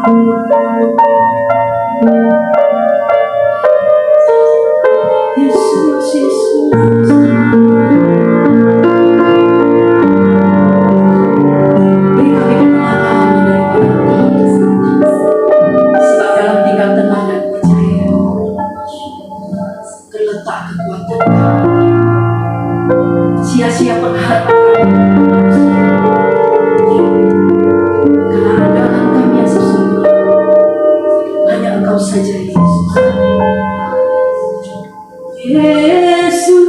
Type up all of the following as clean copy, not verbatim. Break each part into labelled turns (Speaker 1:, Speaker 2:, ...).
Speaker 1: Yesus, Yesus. Beri kami penyemangat daripada sebab dalam tinggal tenang dan percaya terletak kekuatan kami. Sia-sia pengharapan kami karena andalan kami yang sesungguhnya hanya Engkau saja, Yesus. Yesus,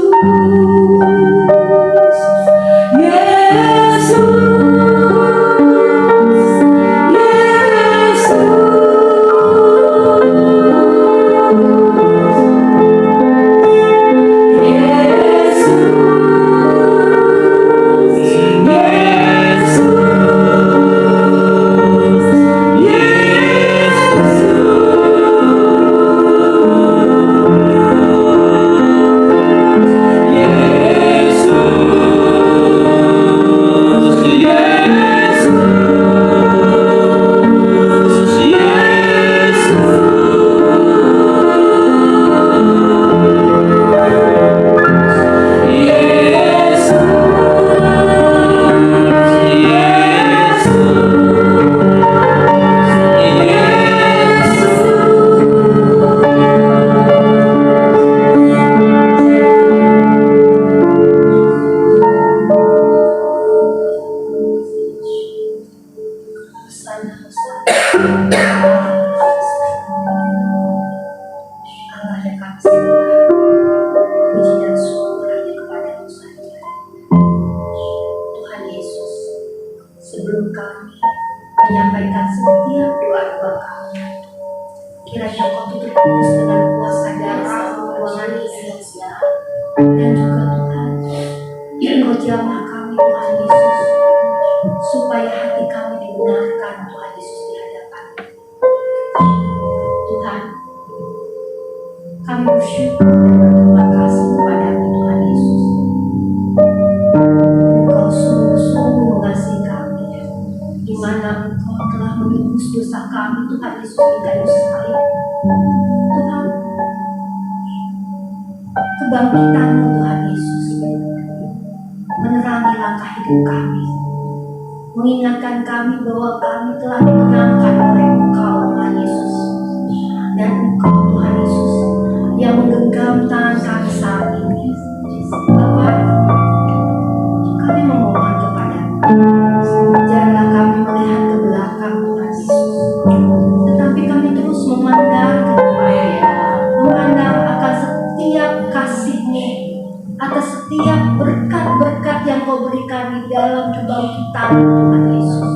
Speaker 1: Yesus, sebelum kami menyampaikan setiap doa-doa kami, kiranya Kau tutup terus dengan kuasa darah ruangan Indonesia, dan juga Tuhan, Engkau jamah kami Tuhan Yesus, supaya hati kami dibenarkan Tuhan Yesus di hadapan Tuhan. Kami bersyukur dan berterima kasih kepada-Mu Tuhan Yesus. Engkau sungguh-sungguh mengasihi kami, di mana Engkau telah menebus dosa kami Tuhan Yesus di kayu salib. Tuhan, kebangkitan-Mu Tuhan Yesus menerangi langkah hidup kami, mengingatkan kami bahwa kami telah dimenangkan oleh Engkau Tuhan Yesus, dan Engkau Tuhan Yesus yang menggenggam tangan kami saat ini. Bapa, kami memohon kepada-Mu, janganlah kami melihat ke belakang Tuhan Yesus, tetapi kami terus memandang ke depan, memandang akan setiap kasih-Mu, atas setiap berkat-berkat yang Kau berikan di dalam kebangkitan Tuhan Yesus,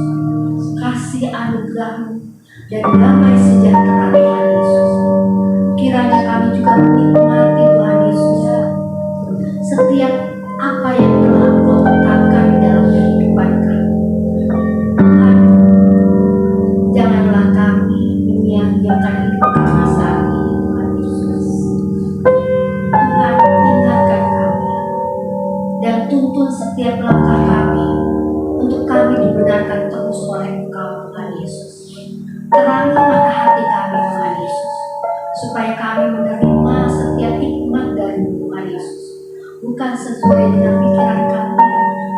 Speaker 1: kasih anugerah-Mu dan damai sejahtera Tuhan Yesus. Kiranya kami juga menikmati Tuhan Yesus setiap apa yang telah Engkau tetapkan di dalam kehidupan kami. Tuhan, janganlah kami menyia-nyiakan hidup kami saat ini Tuhan Yesus. Tuhan, ingatkan kami dan tuntun setiap langkah kami untuk kami dibenarkan terus oleh Engkau Tuhan Yesus. Terangi mata hati kami Tuhan Yesus, supaya kami menerima setiap hikmat dari Tuhan Yesus, bukan sesuai dengan pikiran kami,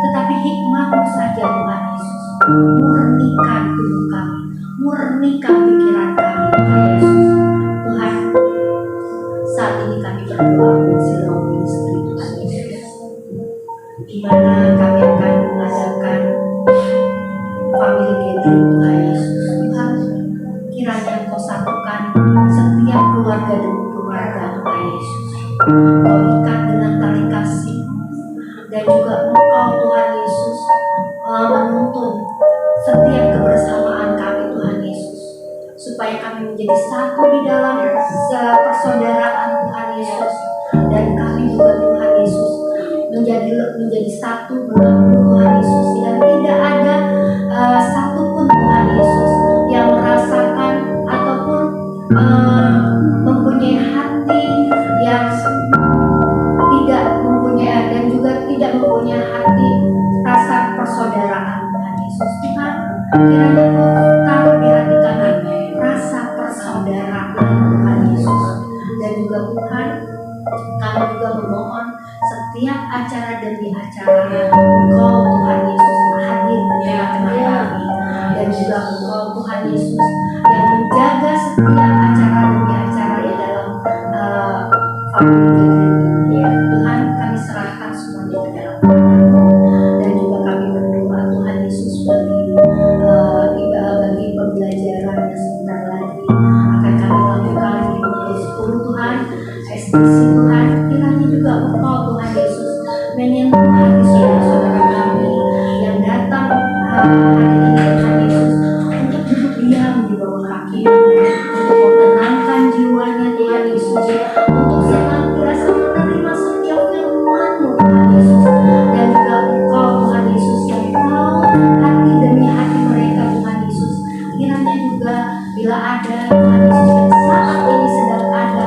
Speaker 1: tetapi hikmat-Mu saja Tuhan Yesus. Murnikan tubuh kami, murnikan pikiran kami Tuhan Yesus. Tuhan, saat ini kami berdoa mensilau ministry Tuhan Yesus, di mana kami akan mengadakan family gathering Tuhan Yesus. Tuhan, kiranya Engkau satukan setiap keluarga demi keluarga Tuhan Yesus. Kau ikat dengan tali kasih, dan juga Engkau Tuhan Yesus menuntun setiap kebersamaan kami Tuhan Yesus, supaya kami menjadi satu di dalam persaudaraan Tuhan Yesus, dan kami juga Tuhan Yesus menjadi satu dalam Tuhan Yesus, dan tidak ada satupun Tuhan Yesus yang merasakan ataupun mempunyai hati yang tidak mempunyai, dan juga tidak mempunyai hati rasa persaudaraan Tuhan Yesus. Tuhan, kiranya Kau taruh di hati kami acara demi acara Engkau Tuhan Yesus hadir di tengah-tengah kami, dan juga Engkau Tuhan Yesus yang menjaga setiap acara demi acara di dalam family gathering. Ya Tuhan, kami serahkan semuanya ke dalam tangan-Mu, dan juga kami berdoa Tuhan Yesus bagi pembelajaran yang sebentar lagi akan kami lakukan di Majelis 10 Tuhan, SDC Tuhan, kiranya juga Engkau Tuhan Yesus menyentuh hati saudara-saudara kami yang datang hari ini Tuhan Yesus untuk duduk diam di bawah kaki-Mu, untuk menenangkan jiwanya Tuhan Yesus, untuk senantiasa menerima setiap firman-Mu Tuhan Yesus, dan juga Engkau Tuhan Yesus yang tahu hati demi hati mereka Tuhan Yesus. Kiranya juga bila ada Tuhan Yesus yang saat ini sedang ada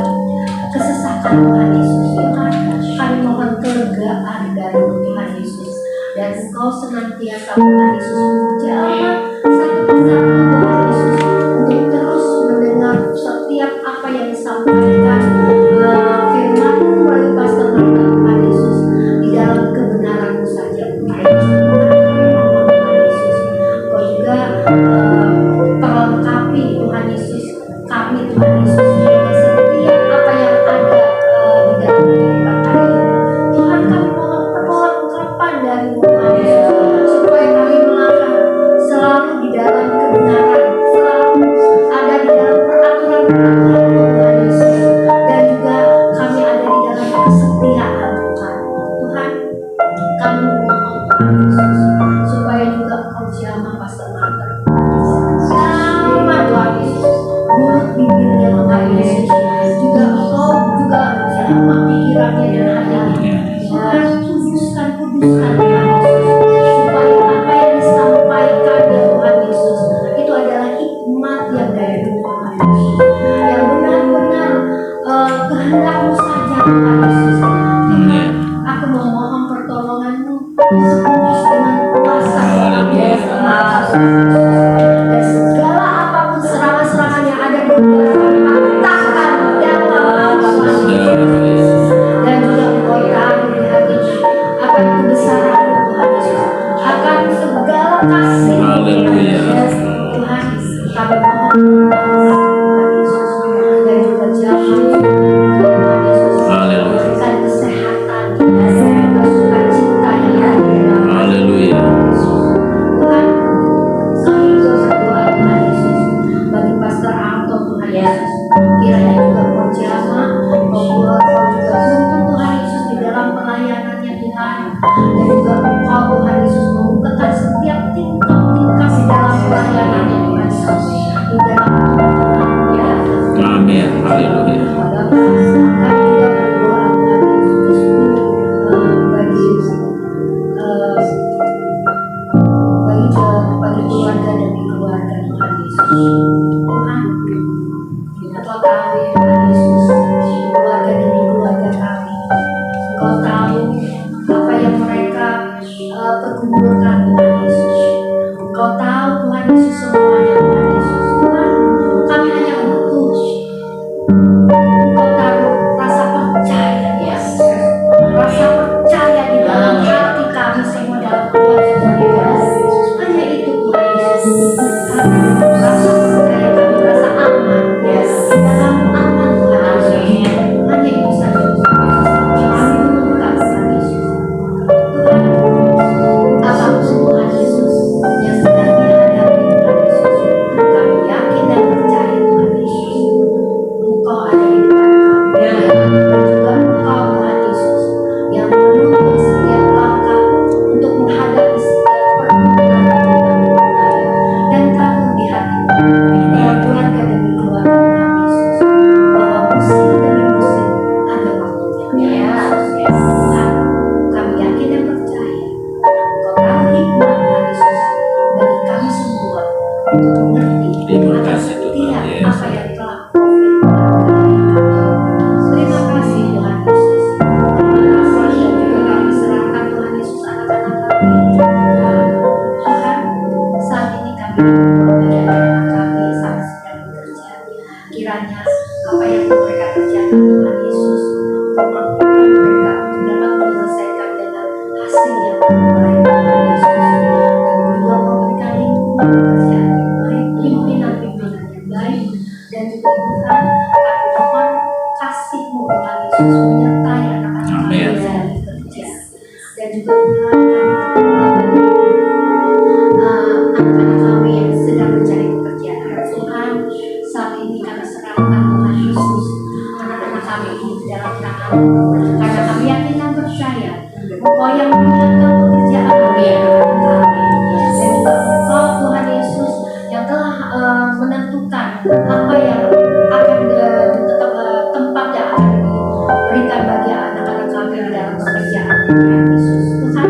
Speaker 1: kesesakan Tuhan Yesus, Tuhan kami mohon kelegaan dari Tuhan Yesus, dan Engkau senantiasa Tuhan Yesus menjawab satu persatu Tuhan Yesus untuk terus mendengar setiap apa yang disampaikan firman-Mu melalui pastor kita Tuhan Yesus di dalam kebenaran-Mu saja Tuhan Yesus. Engkau juga perlengkapi Tuhan Yesus kami Tuhan Yesus dengan setiap apa yang ada di dalam kehidupan hari ini. Tuhan, kami mohon perlengkapan dari Tuhan Yesus supaya kami melangkah selalu di dalam kebenaran, selalu ada di dalam peraturan-peraturan Tuhan Yesus, dan juga kami ada di dalam kesetiaan Tuhan. Tuhan, kami mohon Tuhan Yesus supaya juga Engkau jamah pastor Martin, jamah Tuhan Yesus mulut bibirnya Tuhan Yesus, juga Engkau juga jamah pikirannya dan hatinya. Tuhan, kuduskan Tuhan Yesus, supaya apa yang disampaikan ya Tuhan Yesus itu adalah hikmat yang dari Tuhan Yesus, yang benar-benar kehendak-Mu saja Tuhan Yesus. Tuhan, aku memohon pertolongan-Mu sekudus dengan kuasa Tuhan Yesus, dan segala apapun serangan-serangan yang ada di dalam kami patahkan dalam nama Tuhan Yesus, dan juga Engkau tahu di hatinya akan kebesaran Tuhan Yesus, akan segala kasih Tuhan, kami mohon Tuhan Yesus, dan juga jangan Tuhan Yesus berikan kesehatan dan juga sukacita yang ada di dalam
Speaker 2: Haleluya.
Speaker 1: Tuhan. Kami juga berdoa Tuhan Yesus bagi Pastor Anton Tuhan Yesus, kiranya juga Kau jamah, Kau juga tuntun Tuhan Yesus di dalam pelayanannya Tuhan, dan juga Engkau Tuhan Yesus membukakan setiap tingkap-tingkap di dalam pelayanannya Tuhan Yesus, di dalam Tuhan ya.
Speaker 2: Amin. Haleluya.
Speaker 1: Kami juga berdoa Tuhan Yesus bagi keluarga demi keluarga Tuhan Yesus. Tuhan, Engkau tahu ya Tuhan Yesus, keluarga demi keluarga kami. Engkau tahu apa yang mereka pergumulkan Tuhan Yesus. Engkau tahu Tuhan Yesus semuanya Tuhan Yesus. Tuhan, kami hanya butuh Engkau taruh rasa percaya ya, rasa percaya di dalam hati kami semua dalam keluarga Tuhan Yesus. Hanya itu Tuhan Yesus. Rasa percaya kami merasa aman ya, dalam aman Tuhan Yesus. Hanya itu saja Tuhan Yesus yang kami butuhkan Tuhan Yesus. Tuhan, apapun Tuhan Yesus yang sedang dihadapi Tuhan Yesus, kami yakin dan percaya Tuhan Yesus, Engkau ada di depan kami, dan juga Engkau Tuhan Yesus yang menuntun setiap langkah untuk menghadapi setiap pergumulan kehidupan Tuhan, dan tahu di hatimu bahwa keluarga demi keluarga Tuhan Yesus, bahwa musim demi musim ada waktunya Tuhan. Kami yakin dan percaya Engkau tahu hikmat Tuhan Yesus bagi kami semua untuk mengerti
Speaker 2: Terima
Speaker 1: akan
Speaker 2: kasih, Tuhan
Speaker 1: setiap
Speaker 2: Yesus.
Speaker 1: apa yang telah Kau firmankan. Terima kasih Tuhan Yesus. Terima kasih, dan juga kami serahkan Tuhan Yesus anak-anak kami. Dan Tuhan, saat ini kami berdoa bagi anak-anak kami saat sedang bekerja. Kiranya apa yang mereka kerjakan Tuhan Yesus, Kau mampukan mereka untuk dapat menyelesaikan dan Dan juga Tuhan, kami mohon kasih-Mu Tuhan Yesus menyertai anak-anak kami
Speaker 2: Amin.
Speaker 1: yang sedang bekerja. Dan juga Tuhan, kami berdoa bagi anak-anak kami yang sedang mencari pekerjaan. Tuhan, saat ini kami serahkan Tuhan Yesus anak-anak kami ini di dalam tangan-Mu, karena kami yakin dan percaya Engkau yang menyiapkan pekerjaan bagi anak-anak kami. Dan juga Engkau Tuhan Yesus yang telah menentukan apa yang akan tetap tempat yang akan diberikan bagi anak-anak kami di dalam pekerjaan Tuhan Yesus. Tuhan,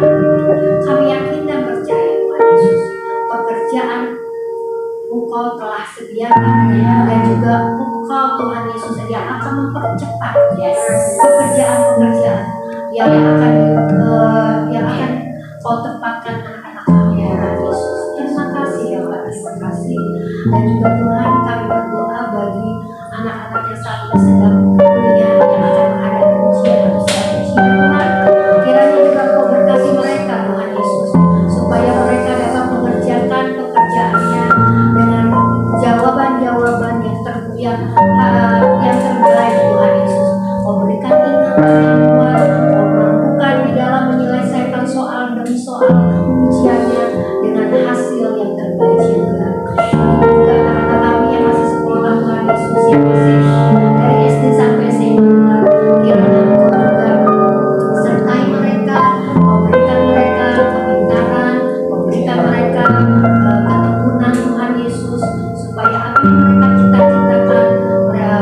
Speaker 1: kami yakin dan percaya Tuhan Yesus, pekerjaan Engkau telah sediakan, dan juga Engkau Tuhan Yesus yang akan mempercepat pekerjaan-pekerjaan yang akan Kau tempatkan anak-anak kami Tuhan Yesus. Terima kasih ya Pak, terima kasih. Dan juga Tuhan, kami berdoa bagi anak-anak yang saat ini sedang kuliah, yang akan menghadapi ujian atau sedang ujian Tuhan, kiranya juga Kau berkati mereka Tuhan Yesus, supaya mereka dapat mengerjakan pekerjaannya dengan jawaban-jawaban yang terbaik Tuhan Yesus. Kau berikan ingatan yang kuat, Kau mampukan di dalam menyelesaikan soal demi soal ujiannya dengan hasil yang terbaik juga. Juga anak-anak kami yang masih sekolah Tuhan Yesus, yang masih dari SD sampai SMA, kiranya Engkau juga sertai mereka, Kau berikan mereka kepintaran, Kau berikan mereka ketekunan Tuhan Yesus, supaya apa yang mereka cita-citakan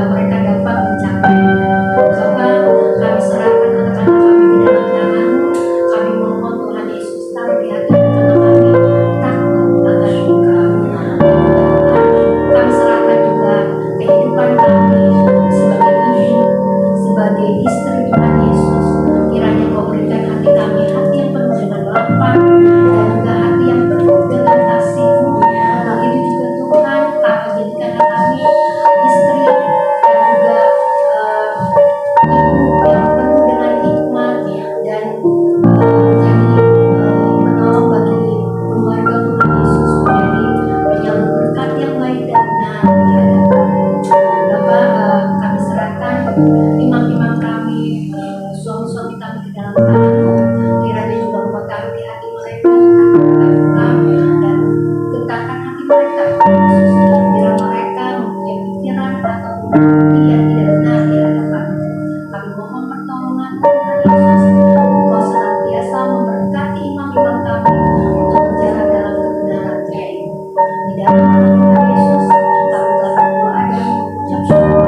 Speaker 1: mereka dapat mencapainya. Bapa, kami serahkan anak-anak kami di dalam tangan-Mu. Kami mohon Tuhan Yesus, taruh di hati anak-anak kami takut akan Engkau. Kami serahkan juga kehidupan kami sebagai ibu, sebagai istri Tuhan Yesus. Kiranya Kau berikan hati kami hati yang penuh dengan lapang, dan juga hati yang penuh dengan kasih-Mu. Begitu juga Tuhan, kami jadikanlah kami istri dan juga ibu yang penuh dengan hikmat, dan menjadi penolong bagi keluarga Tuhan Yesus, menjadi penyalur berkat yang baik dan benar di hadapan Bapak. Kami serahkan imam-imam kami, suami-suami kami ke dalam tangan-Mu. Kiranya juga Engkau taruh di hati mereka dan getarkan hati mereka Tuhan Yesus, bila mereka mempunyai pikiran ataupun hati yang tidak benar di hadapan-Mu. Kami mohon pertolongan Tuhan Yesus, Engkau senantiasa memberkati imam-imam kami untuk berjalan dalam kebenaran firman-Mu. Di dalam nama Tuhan Yesus, kami telah berdoa dan mengucap syukur.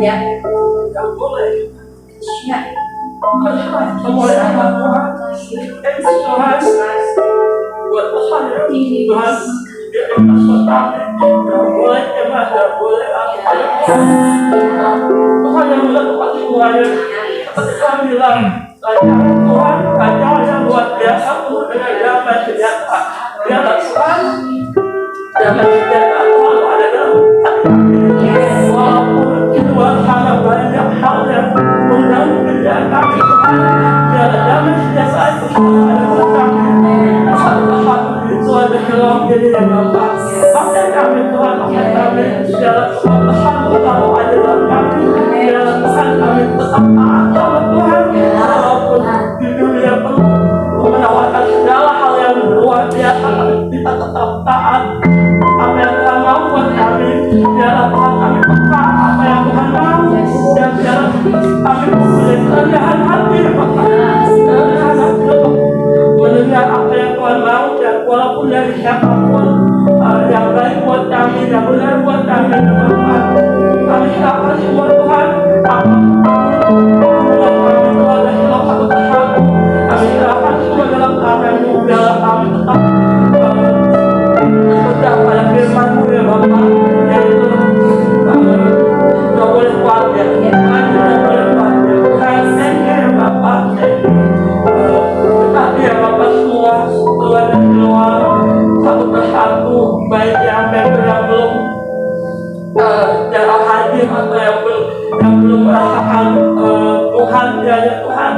Speaker 1: Ya.
Speaker 3: Yang boleh
Speaker 1: Ya.
Speaker 3: kemuliaan Tuhan. Tuhan buat Tuhan ya Tuhan dia kasih kami yang boleh emas yang boleh apa Tuhan yang melakukan semuanya seperti kami bilang Tuhan hanya yang luar biasa dengan damai sejahtera biarlah Tuhan damai sejahtera Tuhan ada dalam hati kami walaupun itu sangat banyak hal yang mengganggu kerjaan kami Tuhan biarlah damai sejahtera itu selalu ada buat kami satu-satu Tuhan berkelom diri yang Bapa pakai kami Tuhan pakai kami biarlah Tuhan bersama selalu ada dalam kami biarlah Tuhan kami tetap taat sama Tuhan walaupun di dunia penuh menawarkan segala hal yang luar biasa kita tetap taat apa yang Tuhan mau buat kami biarlah Tuhan kami peka apa yang Tuhan mau dan biarlah kami mempunyai kerendahan hati Bapa kerendahan hati mendengar apa yang Tuhan mau dan walaupun dari siapapun yang baik buat kami yang benar buat kami Bapa kami serahkan semua Tuhan apapun hubungan kami Tuhan dan selalu satu persatu kami serahkan semua dalam tangan-Mu biarlah kami tetap berpegang pada firman-Mu ya Bapa yaitu tidak boleh khawatir Tuhan tidak boleh khawatir Tuhan thank you ya Bapa thank you tetapi ya Bapa semua keluar dan keluar satu persatu baik yang member yang belum dalam hadir atau yang belum merasakan Tuhan biarlah Tuhan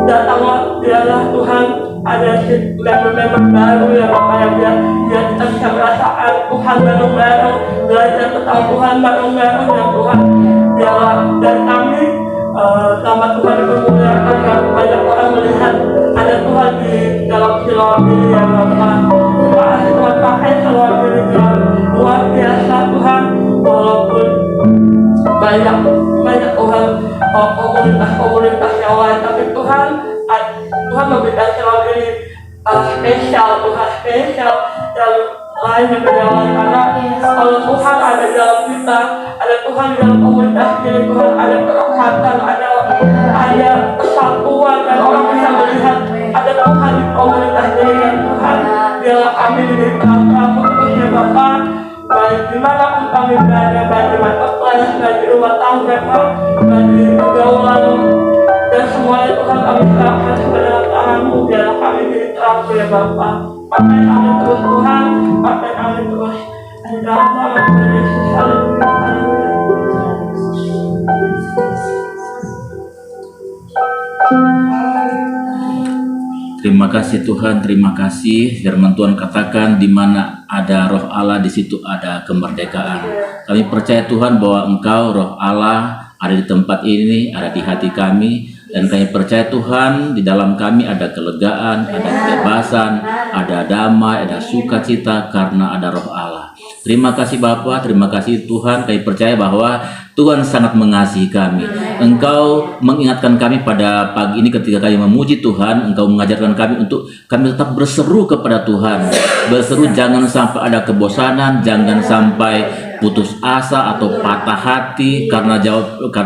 Speaker 3: datanglah biarlah Tuhan ada member-member baru ya Bapak yang biar kita bisa merasakan Tuhan baru-baru belajar tentang Tuhan baru-baru ya Tuhan biarlah dari kami nama Tuhan dipermuliakan dan banyak orang melihat ada Tuhan di dalam siluam ini ya Bapak terima kasih Tuhan pakai siluam ini yang luar biasa Tuhan walaupun banyak Tuhan komunitas yang lain tapi Tuhan memberikan siluam ini spesial Tuhan spesial yang lain yang berjalan karena kalau Tuhan ada dalam kita ada Tuhan di dalam komunitas ini Tuhan ada kerekatan ada kesatuan dan orang bisa melihat ada Tuhan di komunitas ini Tuhan biarlah kami diberi terang khususnya Bapak baik dimanapun kami berada baik di marketplace baik di rumah tangga baik di pergaulan dan semuanya Tuhan kami serahkan kepada tangan-Mu biarlah kami diberi terang ya Bapak pakai kami terus Tuhan pakai kami terus di dalam nama Tuhan Yesus haleluya.
Speaker 2: Terima kasih Tuhan, terima kasih. Firman Tuhan katakan di mana ada Roh Allah di situ ada kemerdekaan. Kami percaya Tuhan bahwa Engkau Roh Allah ada di tempat ini, ada di hati kami, dan kami percaya Tuhan di dalam kami ada kelegaan, ada kebebasan, ada damai, ada sukacita karena ada Roh Allah. Terima kasih Bapa, terima kasih Tuhan. Kami percaya bahwa Tuhan sangat mengasihi kami. Engkau mengingatkan kami pada pagi ini ketika kami memuji Tuhan. Engkau mengajarkan kami untuk kami tetap berseru kepada Tuhan. Berseru jangan sampai ada kebosanan, jangan sampai putus asa atau patah hati karena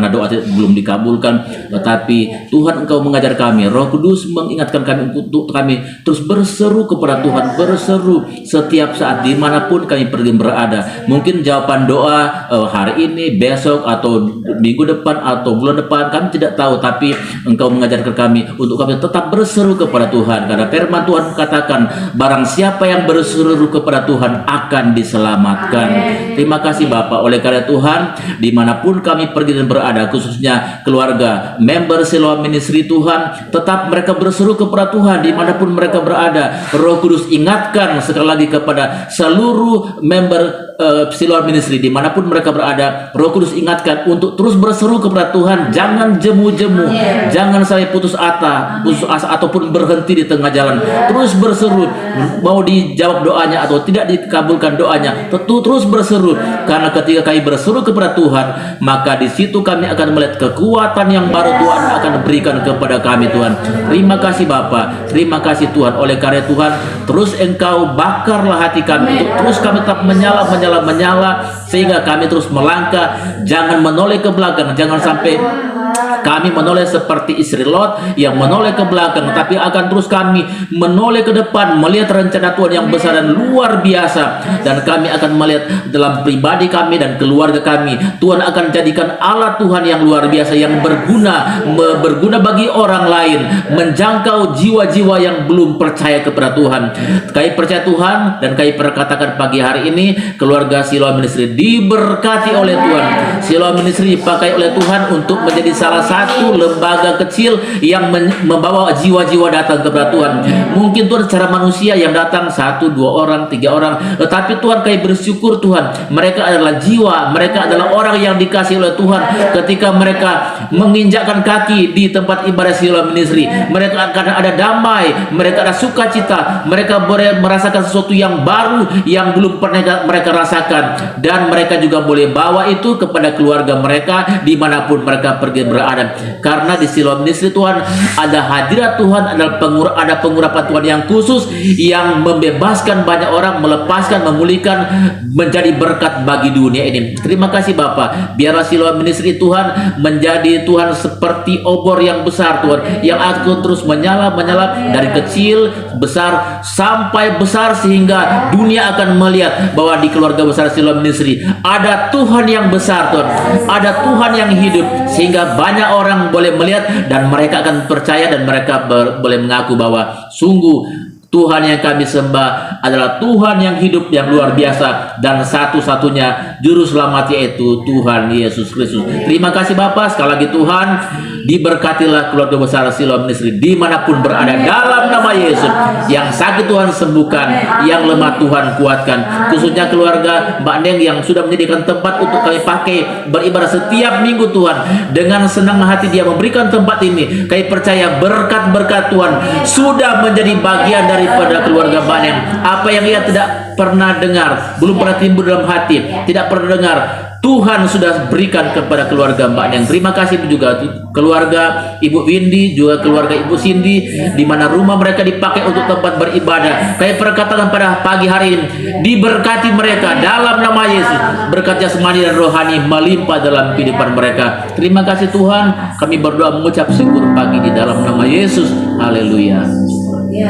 Speaker 2: doa belum dikabulkan. Tetapi Tuhan Engkau mengajar kami, Roh Kudus mengingatkan kami untuk kami terus berseru kepada Tuhan, berseru setiap saat dimanapun kami pergi berada. Mungkin jawaban doa hari ini, besok atau minggu depan atau bulan depan kami tidak tahu, tapi Engkau mengajarkan kami untuk kami tetap berseru kepada Tuhan karena firman Tuhan katakan barang siapa yang berseru kepada Tuhan akan diselamatkan. Terima kasih Bapak, oleh karena Tuhan dimanapun kami pergi dan berada, khususnya keluarga member Siloam Ministry Tuhan, tetap mereka berseru kepada Tuhan dimanapun mereka berada. Roh Kudus ingatkan sekali lagi kepada seluruh member Siloam Ministry dimanapun mereka berada. Roh Kudus ingatkan untuk terus berseru kepada Tuhan, jangan jemu-jemu, jangan sampai putus asa ataupun berhenti di tengah jalan. Terus berseru, mau dijawab doanya atau tidak dikabulkan doanya, terus berseru. Karena ketika kami berseru kepada Tuhan, maka di situ kami akan melihat kekuatan yang baru Tuhan akan berikan kepada kami Tuhan. Terima kasih Bapa, terima kasih Tuhan. Oleh karena Tuhan, terus Engkau bakarlah hati kami untuk terus kami tetap menyala sehingga kami terus melangkah, jangan menoleh ke belakang, jangan sampai kami menoleh seperti istri Lot yang menoleh ke belakang, tapi akan terus kami menoleh ke depan, melihat rencana Tuhan yang besar dan luar biasa. Dan kami akan melihat dalam pribadi kami dan keluarga kami, Tuhan akan jadikan Allah Tuhan yang luar biasa, yang berguna bagi orang lain, menjangkau jiwa-jiwa yang belum percaya kepada Tuhan. Kami percaya Tuhan, dan kami perkatakan pagi hari ini, keluarga Siloam Ministry diberkati oleh Tuhan. Siloam Ministry dipakai oleh Tuhan untuk menjadi salah satu lembaga kecil yang membawa jiwa-jiwa datang kepada Tuhan. Mungkin Tuhan secara manusia yang datang 1, 2 orang, 3 orang, tetapi Tuhan kami bersyukur Tuhan, mereka adalah jiwa, mereka adalah orang yang dikasihi oleh Tuhan. Ketika mereka menginjakkan kaki di tempat ibadah Siloam Ministry, mereka akan ada damai, mereka ada sukacita, mereka boleh merasakan sesuatu yang baru yang belum pernah mereka rasakan, dan mereka juga boleh bawa itu kepada keluarga mereka dimanapun mereka pergi berada. Karena di Siloam Ministry Tuhan ada hadirat Tuhan, ada pengurapan Tuhan yang khusus yang membebaskan banyak orang, melepaskan, memulihkan, menjadi berkat bagi dunia ini. Terima kasih Bapak. Biarlah Siloam Ministry Tuhan menjadi Tuhan seperti obor yang besar Tuhan, yang akan terus menyala dari kecil besar sampai besar, sehingga dunia akan melihat bahwa di keluarga besar Siloam Ministry ada Tuhan yang besar Tuhan, ada Tuhan yang hidup, sehingga banyak orang boleh melihat dan mereka akan percaya, dan mereka boleh mengaku bahwa sungguh Tuhan yang kami sembah adalah Tuhan yang hidup, yang luar biasa, dan satu-satunya juru selamat, yaitu Tuhan Yesus Kristus. Terima kasih Bapak. Sekali lagi Tuhan, diberkatilah keluarga besar Siloam Ministry dimanapun berada dalam nama Yesus. Yang sakit Tuhan sembuhkan, yang lemah Tuhan kuatkan, khususnya keluarga Mbak Neng yang sudah menyediakan tempat untuk kami pakai beribadah setiap minggu Tuhan. Dengan senang hati dia memberikan tempat ini. Kami percaya berkat-berkat Tuhan sudah menjadi bagian daripada keluarga Mbak Neng. Apa yang ia tidak pernah dengar, belum pernah timbul dalam hati, tidak pernah dengar, Tuhan sudah berikan kepada keluarga Mbak Neng. Terima kasih juga keluarga Ibu Windy, juga keluarga Ibu Cindy, di mana rumah mereka dipakai untuk tempat beribadah. Kami perkatakan pada pagi hari ini, diberkati mereka dalam nama Yesus. Berkat jasmani dan rohani melimpah dalam kehidupan mereka. Terima kasih Tuhan. Kami berdoa mengucap syukur pagi di dalam nama Yesus. Haleluya.
Speaker 1: Ya.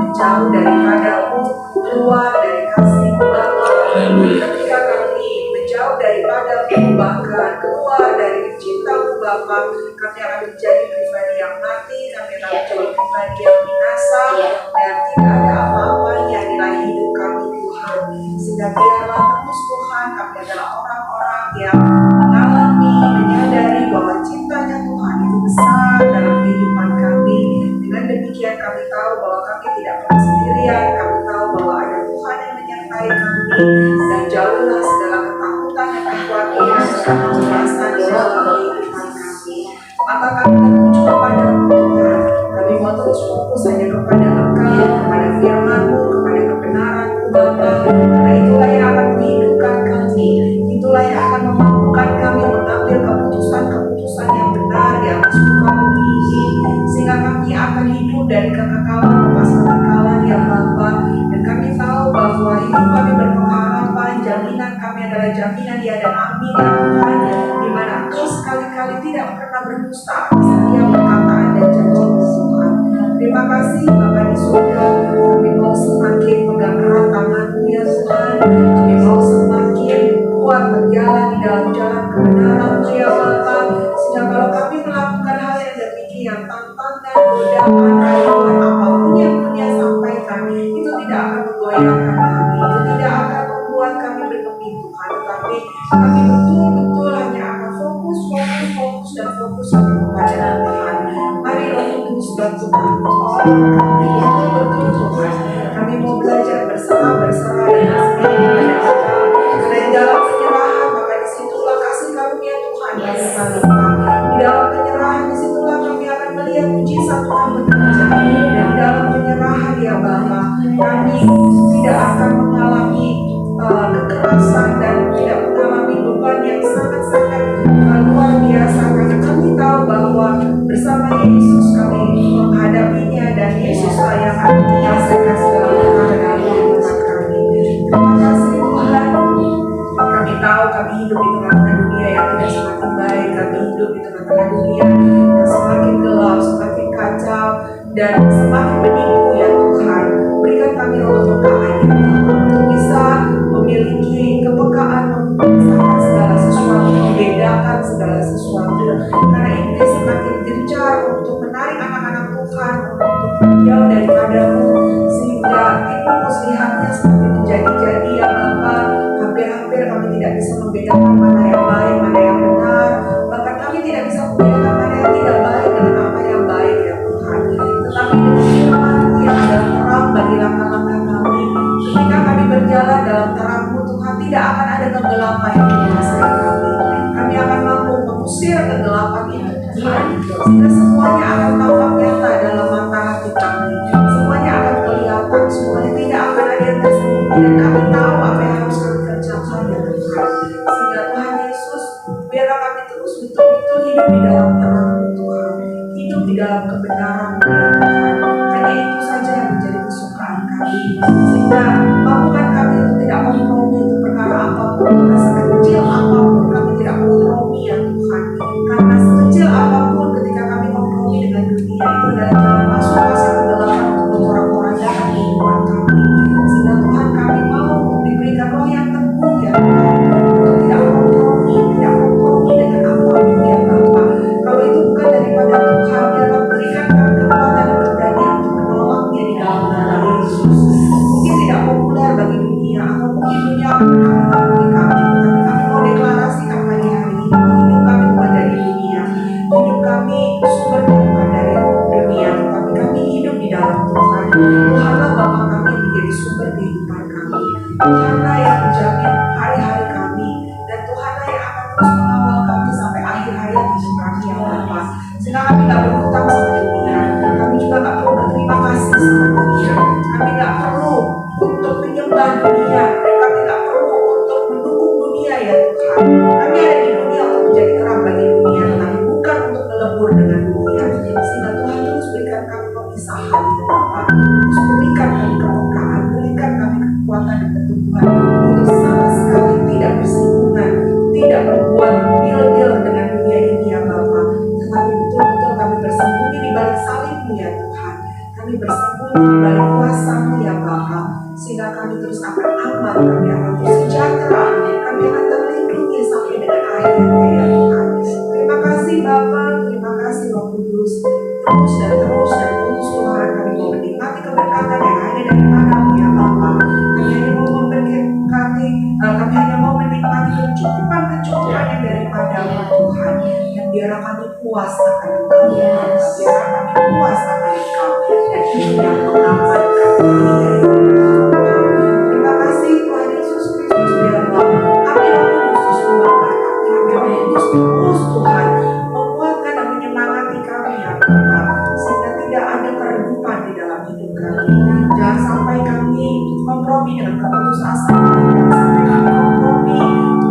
Speaker 4: menjauh daripadamu, keluar dari kasih-Mu Bapa.
Speaker 2: Haleluya.
Speaker 4: Ketika kami menjauh daripadamu, bahkan keluar dari cinta-Mu Bapa, kami akan menjadi pribadi yang mati, kami akan menjadi pribadi yang binasa, dan tidak ada apa-apanya nilai hidup kami Tuhan. Sehingga biarlah terus Tuhan, kami adalah orang-orang yang mengalami, menyadari bahwa cintanya Tuhan itu besar dalam kehidupan kami. Dengan demikian kami tahu bahwa kami tidak pernah sendirian, kami tahu bahwa ada Tuhan yang menyertai kami, dan jauhlah segala ketakutan dan kekhawatiran serta kecemasan di dalam kehidupan kami. Maka kami tertuju kepada-Mu Tuhan, kami mau terus fokus hanya kepada Engkau, kepada firman-Mu, kepada kebenaran-Mu Bapa, karena itulah yang akan menghidupkan kami, itulah yang akan memampukan kami mengambil keputusan-keputusan yang benar di atas muka bumi ini, sehingga kami akan hidup dari kekekalan lepas kekekalan ya Bapa. Dan kami tahu bahwa hidup kami berpengharapan, jaminan kami adalah jaminan ya dan amin ya Tuhan, di mana Engkau sekali-kali tidak pernah berdusta atas setiap perkataan dan janji Tuhan. Terima kasih Bapa di surga, kami mau semakin pegang erat tangan-Mu ya Tuhan, kami mau semakin kuat berjalan di dalam jalan kebenaran-Mu ya Bapa, sehingga kalau kami melakukan hal yang demikian, tantangan, godaan, rayuan, apapun yang dunia sampaikan, itu tidak akan menggoyahkan kami, itu tidak akan membuat kami bergeming Tuhan, tetapi kami betul-betul hanya akan fokus hanya kepada Tuhan. Mari Roh Kudus bantu kami, tolong kami betul Tuhan. Kami mau belajar berserah dan berserah kepada Engkau, karena di dalam penyerahan maka disitulah kasih karunia Tuhan yang akan limpah. Di dalam penyerahan disitulah kami akan melihat mujizat Tuhan bekerja, dan di dalam penyerahan ya Bapa, kami tidak akan mengalami kekerasan dan tidak mengalami beban yang sangat-sangat luar biasa, karena kami tahu bahwa bersama Yesus kami menghadapinya, dan Yesuslah yang akan menyelesaikan segala perkara dalam kehidupan kami. Terima kasih Tuhan. Kami tahu kami hidup di tengah-tengah dunia yang tidak semakin baik, kami hidup di tengah-tengah dunia yang semakin gelap, semakin kacau, dan semakin menipu ya Tuhan. Berikan kami roh kepekaan untuk bisa memiliki kepekaan, memisahkan segala sesuatu, membedakan segala sesuatu, karena iblis semakin gencar untuk menarik anak-anak Tuhan untuk jauh daripada-Mu, sehingga tipu muslihatnya semakin menjadi-jadi ya Bapa. Hampir-hampir kami tidak bisa membedakan mana yang baik, mana yang benar, bahkan kami tidak bisa membedakan mana yang tidak baik dengan apa yang baik ya Tuhan. Tetapi dengan firman-Mu yang adalah terang bagi langkah-langkah kami, ketika kami berjalan dalam terang-Mu Tuhan, tidak akan ada kegelapan yang menguasai kami. Kami akan mampu mengusir kegelapan itu Tuhan, sehingga semuanya akan tampak nyata dalam mata hati kami, semuanya akan kelihatan, semuanya tidak akan ada yang tersembunyi, dan kami tahu apa yang harus kami kerjakan ya Tuhan. Sehingga Tuhan Yesus, biarlah kami terus betul-betul hidup di dalam terang-Mu Tuhan, hidup di dalam kebenaran-Mu ya Tuhan. Hanya itu saja yang menjadi kesukaan kami, sehingga mampukan kami untuk tidak kompromi untuk perkara apapun, karena sekecil apapun kami tidak kompromi ya Tuhan, karena sekecil apapun ketika kami kompromi dengan dunia itu adalah jalan masuk masa kegelapan untuk orang-orangkan kehidupan kami. Sehingga Tuhan, kami mau diberikan roh yang teguh ya Tuhan, untuk tidak kompromi dengan apapun ya Bapa. Kalau itu bukan daripada Tuhan, biarlah berikan kami kekuatan dan keberanian untuk menolaknya di dalam nama Yesus. Mungkin tidak populer bagi dunia, atau mungkin dunia akan mengakui kami, tapi kami mau deklarasikan pagi hari ini, hidup kami bukan dari dunia, hidup kami sumbernya bukan dari dunia, tetapi kami hidup di dalam Tuhan. Tuhanlah Bapa kami yang menjadi sumber kehidupan kami, Tuhanlah yang menjamin hari-hari kami, dan Tuhanlah yang akan terus mengawal kami sampai akhir hayat hidup kami ya Bapa. Sehingga kami tidak berhutang sama dunia, kami juga tidak perlu berterima kasih sama dunia, kami tidak perlu untuk menyembah dunia, dan kami tidak perlu untuk mendukung dunia ya Tuhan. Kami ada di dunia untuk menjadi terang bagi dunia, tetapi bukan untuk melebur dengan dunia. Sehingga Tuhan terus berikan kami pemisahan ya Bapa, terus berikan kami kepekaan, berikan kami kekuatan dan keteguhan kuasamu ya Bapa, sehingga kami terus akan aman, kami akan bersejahtera, kami akan terlindungi sampai dengan akhir ya Tuhan. Terima kasih Bapa, terima kasih Roh Kudus. Terus dan terus Tuhan, kami mau menikmati keberkatan yang ada daripadamu ya Bapa. Kami hanya mau memberkati, kami hanya mau menikmati kecukupan yang daripadamu Tuhan. Dan biarlah kami puas akan Engkau ya Bapa, biarlah kami puas akan Engkau, dan itu yang mengamankan kami dari Tuhan. Terima kasih Tuhan Yesus Kristus, biarlah api Roh Kudus membakar kami, api Roh Kudus terus Tuhan menguatkan dan menyemangati kami ya Bapa, sehingga tidak ada keredupan di dalam hidup kami. Jangan sampai kami kompromi dengan keputusasaan, jangan sampai kami kompromi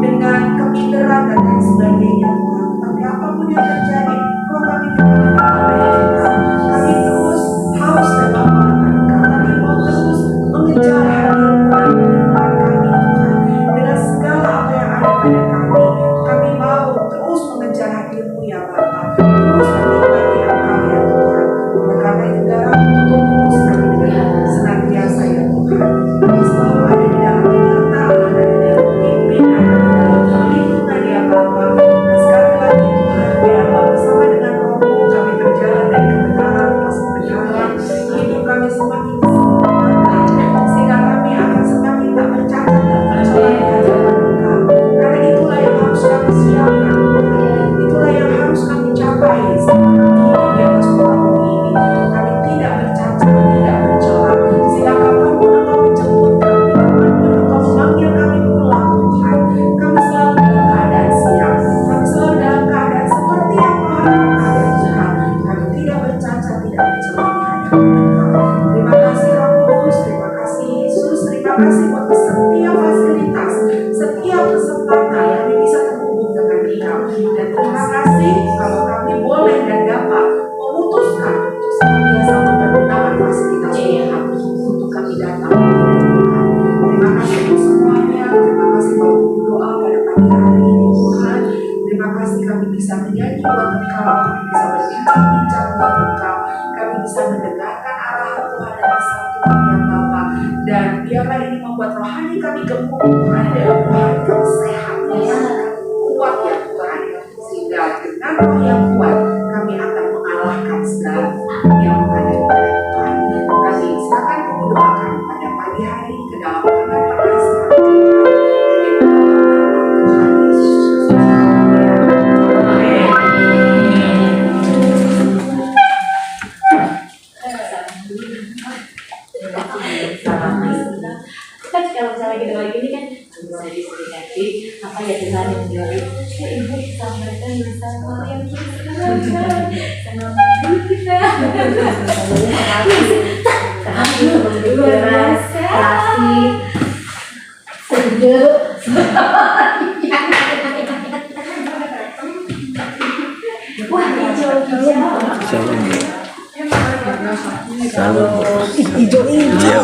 Speaker 4: dengan keminderan dan lain sebagainya Tuhan. Tapi apapun yang terjadi, Roh kami kami terus haus dan lapar akan Engkau. Kami mau terus mengejar hadirat-Mu dan kehidupan kami Tuhan. Dengan segala apa yang ada pada kami mau terus mengejar hadir-Mu ya Bapa, terus menikmati Engkau ya Tuhan. Dan karena itu dalam terus kami dengan senantiasa ya Tuhan. Kami selalu ada di dalam penyertaan, ada di dalam pimpinan, ada di dalam perlindungan ya Bapa. Dan sekali lagi Tuhan, biarlah bersama dengan Roh-Mu kami berjalan dari kebenaran masuk kebenaran. Hidup kami semakin sempurna, sehingga kami akan semakin tak bercacat dan tercela di hadapan Engkau. Karena itulah yang harus kami siapkan Tuhan. Itulah yang harus kami capai selama kami hidup di atas muka bumi ini. Kami tidak bercacat, tidak bercela, sehingga kapanpun Engkau menjemput kami, kapanpun Engkau memanggil kami pulang Tuhan, kami selalu dalam keadaan siap, kami selalu dalam keadaan seperti yang Kau harapkan ya Tuhan. Kami tidak bercacat, tidak bercela di hadapan Engkau. Terima kasih Roh Kudus, terima kasih Yesus, terima kasih buat setiap fasilitas, setiap kesempatan kami bisa terhubung dengan Engkau. Dan terima kasih kalau kami boleh dan dapat memutuskan untuk senantiasa menggunakan fasilitas Tuhan untuk kami datang kepada Tuhan. Terima kasih untuk semuanya, terima kasih kalau berdoa pada pagi hari ini Tuhan. Terima kasih kami bisa menyanyi buat Engkau, kami bisa berbincang-bincang buat Engkau, kami bisa mendengarkan arahan Tuhan dan pesan Tuhan yang Bapa. Dan biarlah ini membuat rohani kami gemuk Tuhan, dan rohani kami sehat, rohani kami kuat ya Tuhan. Sehingga dengan roh yang kuat kami akan mengalahkan segala yang ada pada Tuhan. Kami silakan mendoakan pada pagi hari ke dalam tangan perkasa Tuhan. Dan di dalam nama Tuhan Yesus Kristus.
Speaker 1: Kan kalau misalnya kita lagi ini kan bisa diserikati apa ya Tuhan yang menjadi ibu sampaikan bersama yang sama mandi kita luar biasa kasih sejuk wah hijau-hijau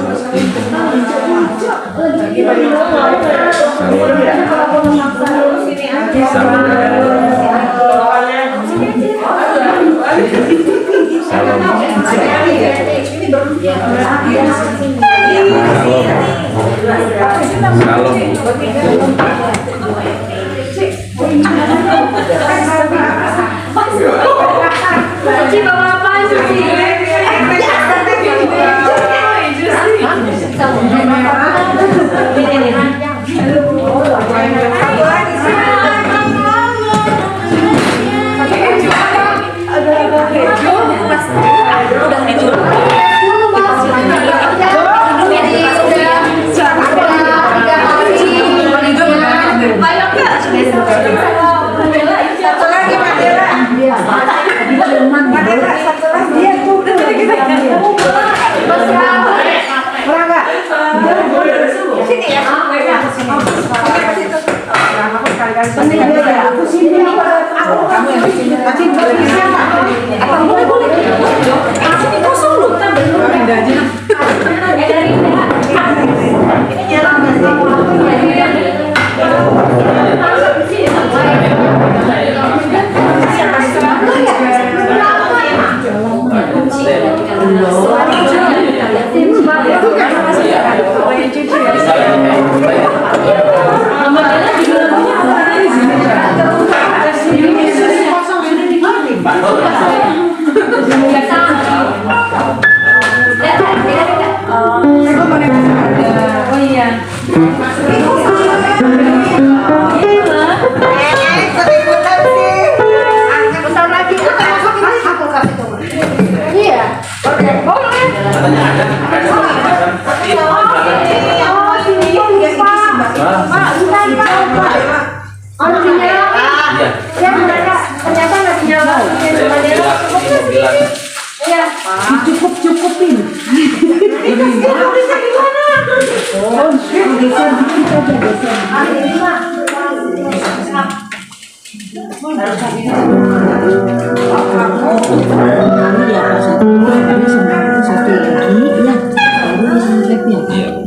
Speaker 2: Halo.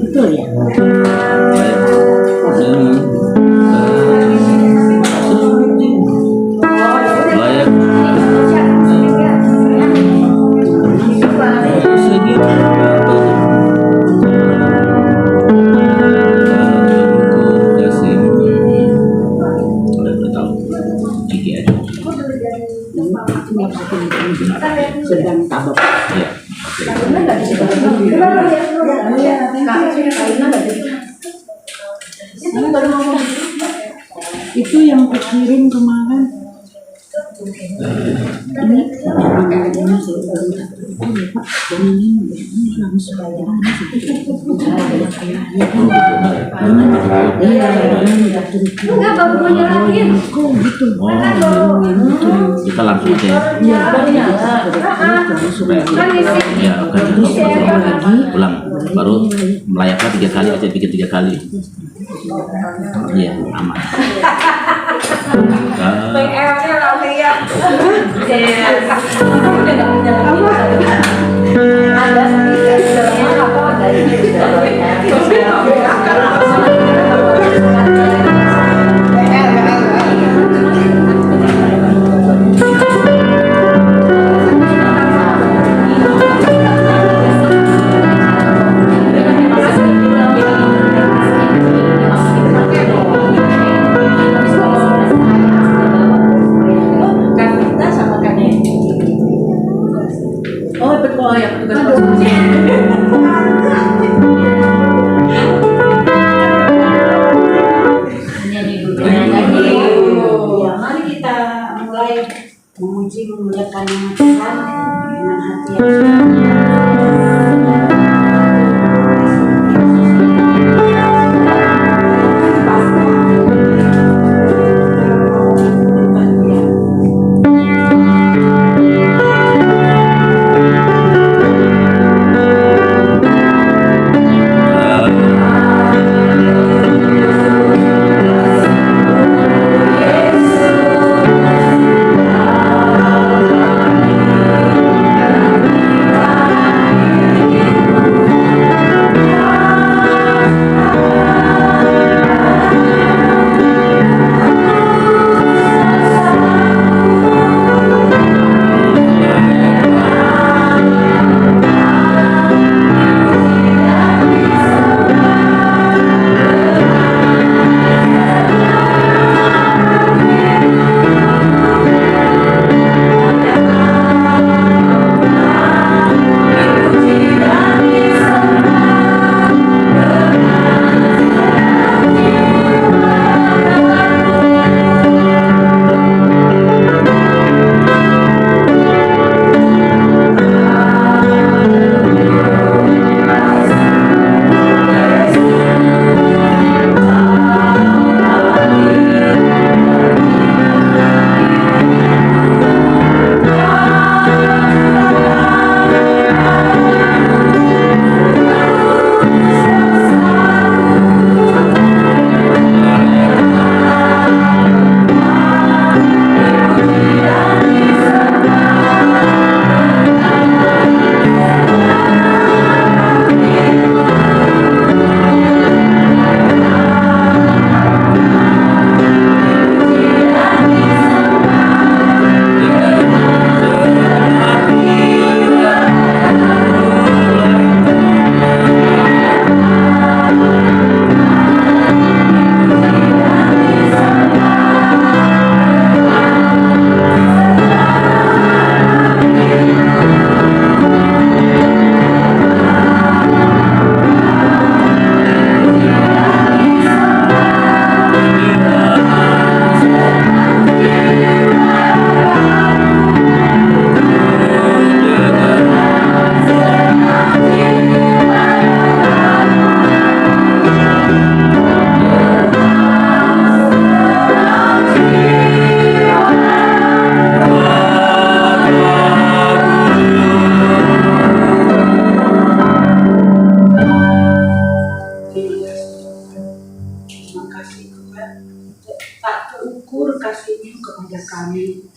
Speaker 5: Betul ya?
Speaker 2: Layak
Speaker 5: Sedang tabok. Itu yang kukirim kemarin. Ini
Speaker 2: kita langsung aja ya. Ya, oke. Pulang baru melayaknya 3 kali aja, bikin 3 kali. Iya, aman.
Speaker 4: PL-nya nanti ya.
Speaker 1: Oh, betul ya, petugas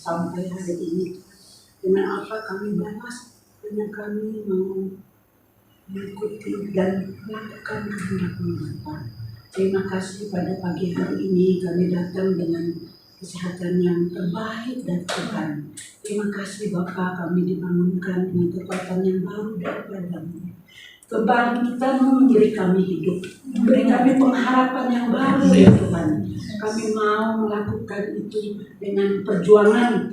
Speaker 5: sampai hari ini. Dengan apa kami balas, dengan kami mau mengikuti dan melakukan kehendak-Mu Bapa. Terima kasih pada pagi hari ini kami datang dengan kesehatan yang terbaik dari Tuhan. Terima kasih Bapa, kami dibangunkan dengan kekuatan yang baru daripada-Mu. Kebangkitan-Mu memberi kami hidup, memberi kami pengharapan yang baru ya Tuhan. Kami mau melakukan itu dengan perjuangan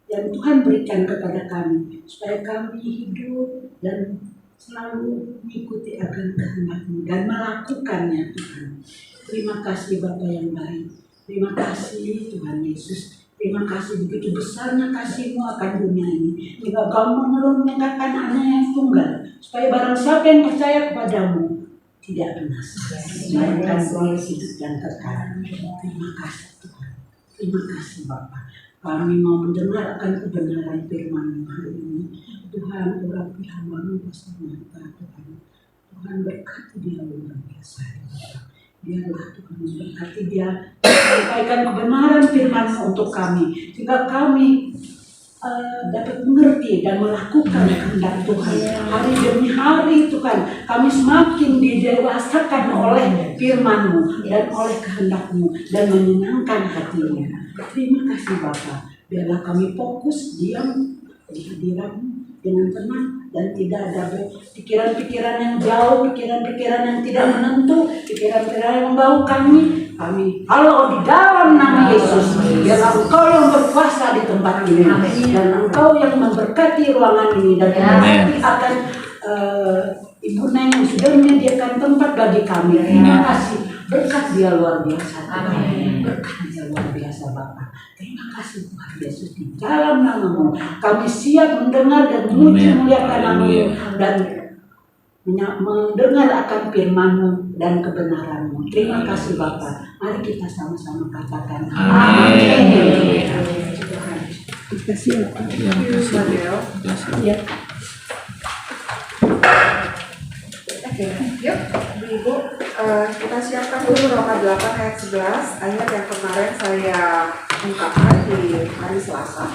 Speaker 5: yang Tuhan berikan kepada kami, supaya kami hidup dan selalu mengikuti akan kehendak-Mu dan melakukannya Tuhan. Terima kasih Bapa yang baik. Terima kasih Tuhan Yesus. Terima kasih begitu besarnya kasih-Mu akan dunia ini. Hingga Kau menurunkan anak yang tunggal, supaya barang siapa yang percaya kepada-Mu tidak binasa, melainkan boleh hidup dan kekal. Terima kasih Tuhan. Terima kasih Bapa. Kami mau mendengar akan kebenaran firman-Mu hari ini. Tuhan, urapi hamba-Mu bersama Tuhan. Tuhan berkati dia luar biasa. Biarlah Tuhan memberkati dia, sampaikan kebenaran firman-Mu untuk kami, sehingga kami dapat mengerti dan melakukan kehendak Tuhan. Hari demi hari Tuhan, kami semakin didewasakan oleh firman-Mu dan oleh kehendak-Mu dan menyenangkan hati-Mu. Terima kasih Bapa. Biarlah kami fokus diam di hadirat-Mu dengan tenang dan tidak ada pikiran-pikiran yang jauh, pikiran-pikiran yang tidak menentu, pikiran-pikiran yang membau kami. Kalau di dalam nama Yesus, biarlah Engkau yang berkuasa di tempat ini dan Engkau yang memberkati ruangan ini dan memberkati akan Ibu Neng yang sudah menyediakan tempat bagi kami. Terima kasih. Berkat dia luar biasa. Berkat dia luar biasa Bapa. Terima kasih Tuhan Yesus, di dalam nama-Mu kami siap mendengar dan memuji muliakan nama-Mu dan mendengar akan firman-Mu dan kebenaran-Mu. Terima kasih Bapa. Mari kita sama-sama katakan amin. Terima kasih Pak. Ya.
Speaker 4: Oke, yuk Ibu, kita siapkan dulu Roma 8 ayat 11, ayat yang kemarin saya ungkapkan di hari Selasa.